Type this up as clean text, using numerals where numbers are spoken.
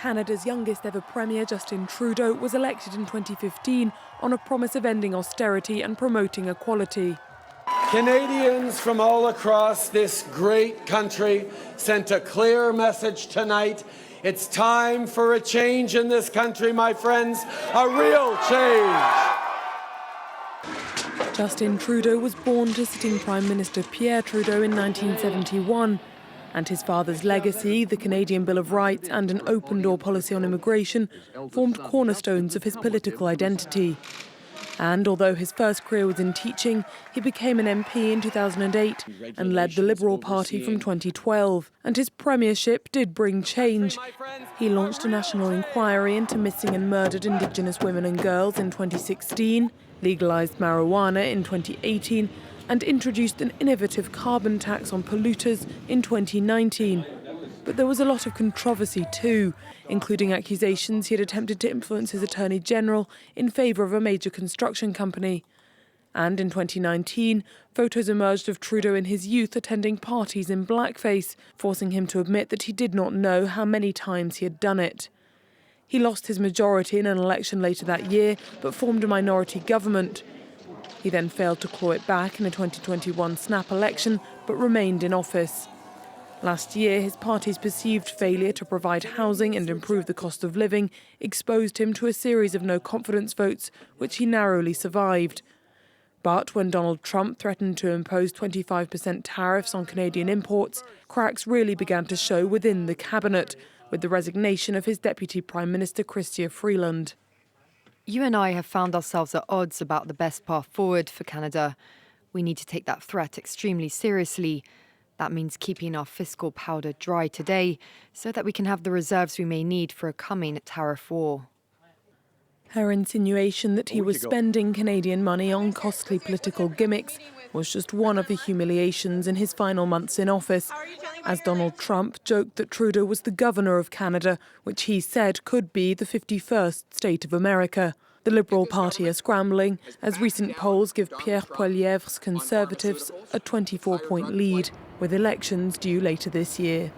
Canada's youngest ever Premier, Justin Trudeau, was elected in 2015 on a promise of ending austerity and promoting equality. Canadians from all across this great country sent a clear message tonight. It's time for a change in this country, my friends, a real change. Justin Trudeau was born to sitting Prime Minister Pierre Trudeau in 1971. And his father's legacy, the Canadian Bill of Rights and an open-door policy on immigration, formed cornerstones of his political identity. And although his first career was in teaching, he became an MP in 2008 and led the Liberal Party from 2012. And his premiership did bring change. He launched a national inquiry into missing and murdered Indigenous women and girls in 2016, legalised marijuana in 2018, and introduced an innovative carbon tax on polluters in 2019. But there was a lot of controversy too, including accusations he had attempted to influence his Attorney General in favour of a major construction company. And in 2019, photos emerged of Trudeau in his youth attending parties in blackface, forcing him to admit that he did not know how many times he had done it. He lost his majority in an election later that year, but formed a minority government. He then failed to claw it back in a 2021 snap election, but remained in office. Last year, his party's perceived failure to provide housing and improve the cost of living exposed him to a series of no-confidence votes, which he narrowly survived. But when Donald Trump threatened to impose 25% tariffs on Canadian imports, cracks really began to show within the cabinet, with the resignation of his Deputy Prime Minister Chrystia Freeland. You and I have found ourselves at odds about the best path forward for Canada. We need to take that threat extremely seriously. That means keeping our fiscal powder dry today so that we can have the reserves we may need for a coming tariff war. Her insinuation that he was spending Canadian money on costly political gimmicks was just one of the humiliations in his final months in office, as Donald Trump joked that Trudeau was the governor of Canada, which he said could be the 51st state of America. The Liberal Party are scrambling, as recent polls give Pierre Poilievre's Conservatives a 24-point lead, with elections due later this year.